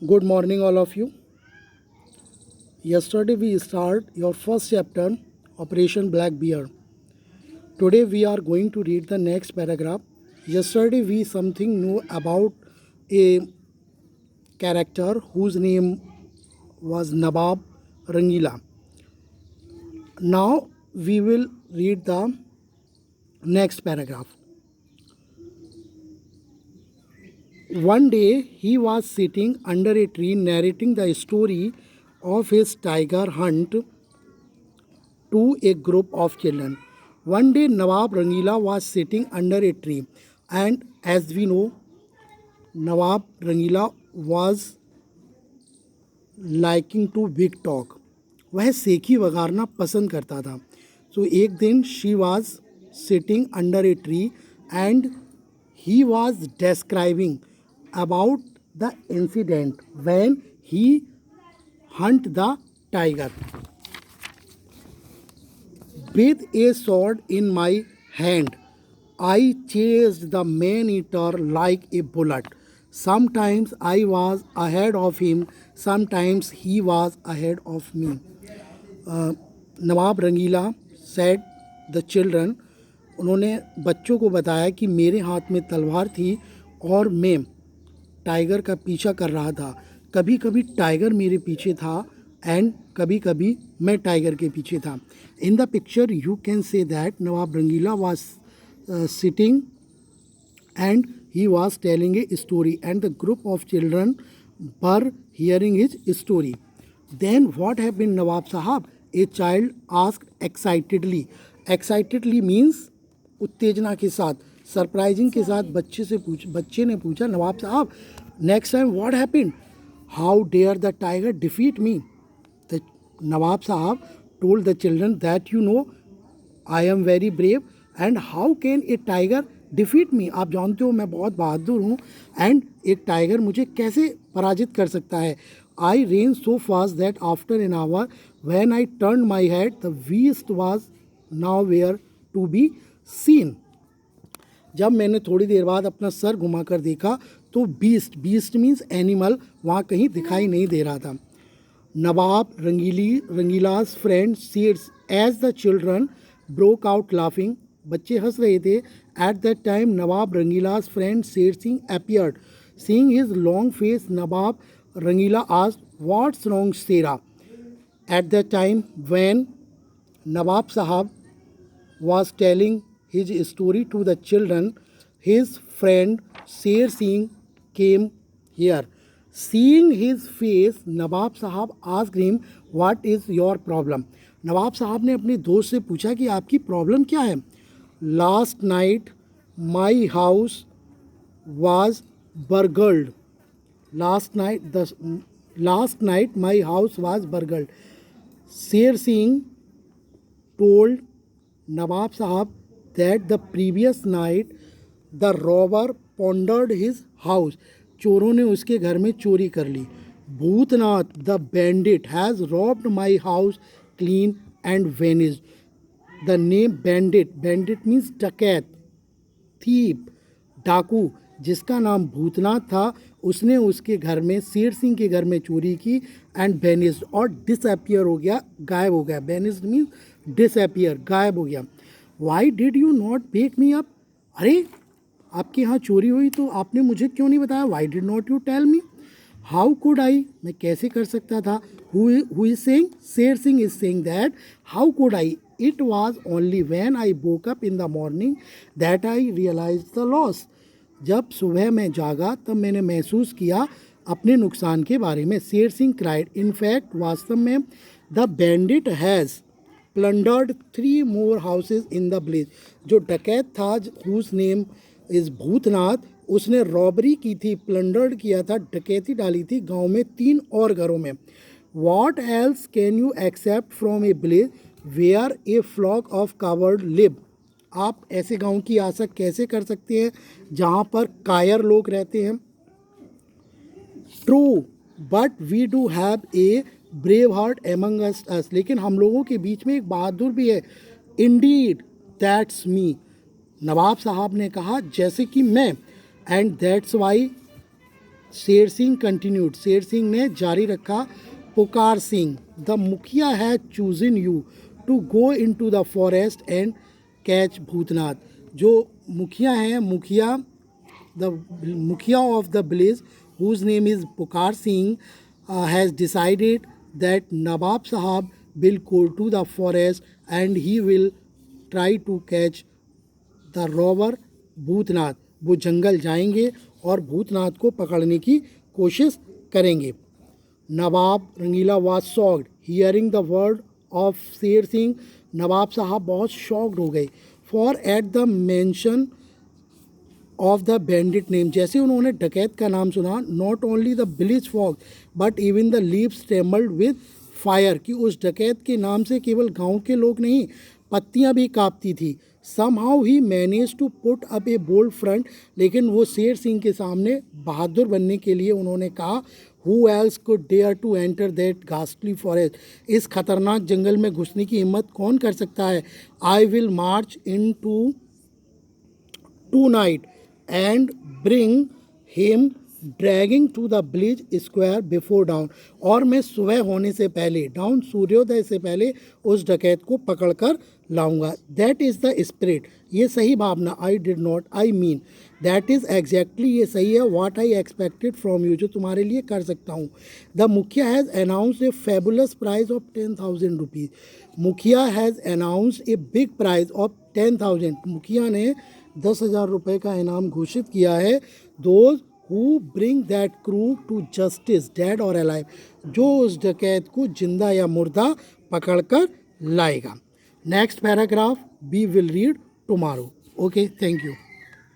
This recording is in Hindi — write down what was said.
Good morning, all of you. Yesterday we start your first chapter, Operation Black Bear. Today we are going to read the next paragraph. Yesterday we something new about a character whose name was Nawab Rangila. Now we will read the next paragraph. One day he was sitting under a tree narrating the story of his tiger hunt to a group of children. One day, Nawab Rangila was sitting under a tree, and as we know, Nawab Rangila was liking to big talk. वह सेखी वगारना पसंद करता था. So एक दिन she was sitting under a tree and he was describing about the incident when he hunt the tiger. With a sword in my hand, I chased the man eater like a bullet. Sometimes I was ahead of him, sometimes he was ahead of me. Nawab Rangila said the children, उन्होंने बच्चों को बताया कि मेरे हाथ में तलवार थी और मैं टाइगर का पीछा कर रहा था. कभी कभी टाइगर मेरे पीछे था एंड कभी कभी मैं टाइगर के पीछे था. In the picture you can see that Nawab Rangila was sitting and he was telling a story and the group of children were hearing his story. Then what happened, Nawab Sahab? A child asked excitedly. Excitedly means उत्तेजना के साथ, सरप्राइजिंग के साथ बच्चे ने पूछा, नवाब साहब next time what happened? How dare the tiger defeat me? The Nawab sahab told the children that you know I am very brave and how can a tiger defeat me? आप जानते हो मैं बहुत बहादुर हूँ एंड एक टाइगर मुझे कैसे पराजित कर सकता है. I ran so fast that after an hour when I turned my head the beast was nowhere to be seen. जब मैंने थोड़ी देर बाद अपना सर घुमाकर देखा तो बीस्ट मीन्स एनिमल वहाँ कहीं दिखाई नहीं दे रहा था. Nawab Rangila's friend seeds as the children broke out laughing. बच्चे हंस रहे थे. At that time, Nawab Rangila's friend Sher Singh appeared. Seeing his long face, Nawab Rangila asked, "What's wrong, Sera?" At that time, when Nawab Sahab was telling his story to the children, his friend Sher Singh came here. Seeing his face, नवाब साहब asked him, "What is your problem?" नवाब साहब ने अपने दोस्त से पूछा कि आपकी प्रॉब्लम क्या है. Last night my house was burgled. Last night my house was burgled. Sher Singh told Nawab Sahab that the previous night the robber plundered his house. चोरों ने उसके घर में चोरी कर ली. Bhootnath the bandit has robbed my house clean and vanished. The name bandit means dacoit, thief, daku, जिसका नाम भूतनाथ था, उसने उसके घर में शेर सिंह के घर में चोरी की एंड वेनिस्ड और डिसअपियर हो गया, गायब हो गया. वेनिस्ड मीन्स डिसअपियर, गायब हो गया. Why did you not wake me up? अरे आपके यहाँ चोरी हुई तो आपने मुझे क्यों नहीं बताया? Why did not you tell me? How could I? मैं कैसे कर सकता था? Who is saying? Sher Singh is saying that how could I? It was only when I woke up in the morning that I realise the loss. जब सुबह मैं जागा तब मैंने महसूस किया अपने नुकसान के बारे में. शेर सिंह क्राइड. इनफैक्ट वास्तव में the bandit has plundered 3 more houses in the village. जो डकैत था whose name is भूतनाथ, उसने रॉबरी की थी, प्लंडर्ड किया था, डकैती डाली थी गांव में 3 और घरों में. What else can you accept from a village where a flock of cowards live? आप ऐसे गांव की आशा कैसे कर सकते हैं जहां पर कायर लोग रहते हैं. True but we do have a brave heart among us. लेकिन हम लोगों के बीच में एक बहादुर भी है. Indeed that's me. नवाब साहब ने कहा जैसे कि मैं. And that's why Sher Singh continued, Sher Singh ने जारी रखा, Pukar Singh, the mukhiya has chosen you to go into the forest and catch Bhootnath. जो मुखिया हैं, मुखिया of the village, whose name is Pukar Singh, has decided that Nawab Sahab will go to the forest and he will try to catch the robber Bhootnath. वो जंगल जाएंगे और भूतनाथ को पकड़ने की कोशिश करेंगे। नवाब रंगीला was shocked hearing the word of Sher Singh. नवाब साहब बहुत शॉक्ड हो गए। For at the mention of the bandit name, जैसे उन्होंने डकैत का नाम सुना, not only the village folk but even the leaves trembled with fear, कि उस डकैत के नाम से केवल गांव के लोग नहीं, पत्तियां भी कांपती थी। Somehow he manage to put up a bold front, लेकिन वो शेर सिंह के सामने बहादुर बनने के लिए उन्होंने कहा, who else could dare to enter that ghastly forest, इस खतरनाक जंगल में घुसने की हिम्मत कौन कर सकता है। I will march into night and bring him dragging to the village square before dawn, और मैं सुबह होने से पहले, डाउन सूर्योदय से पहले, उस डकैत को पकड़ कर लाऊंगा। दैट इज़ द स्पिरिट, ये सही भावना, I did not, I mean, that is exactly, ये सही है, what I expected from you, जो तुम्हारे लिए कर सकता हूँ। The mukhiya has announced a fabulous prize of 10,000 rupees, mukhiya has announced a big prize of 10,000, मुखिया ने 10,000 रुपये का इनाम घोषित किया है। Those who bring that crew to justice dead or alive, जो उस डकैत को जिंदा या मुर्दा पकड़ कर लाएगा। Next paragraph we will read tomorrow. Okay, thank you.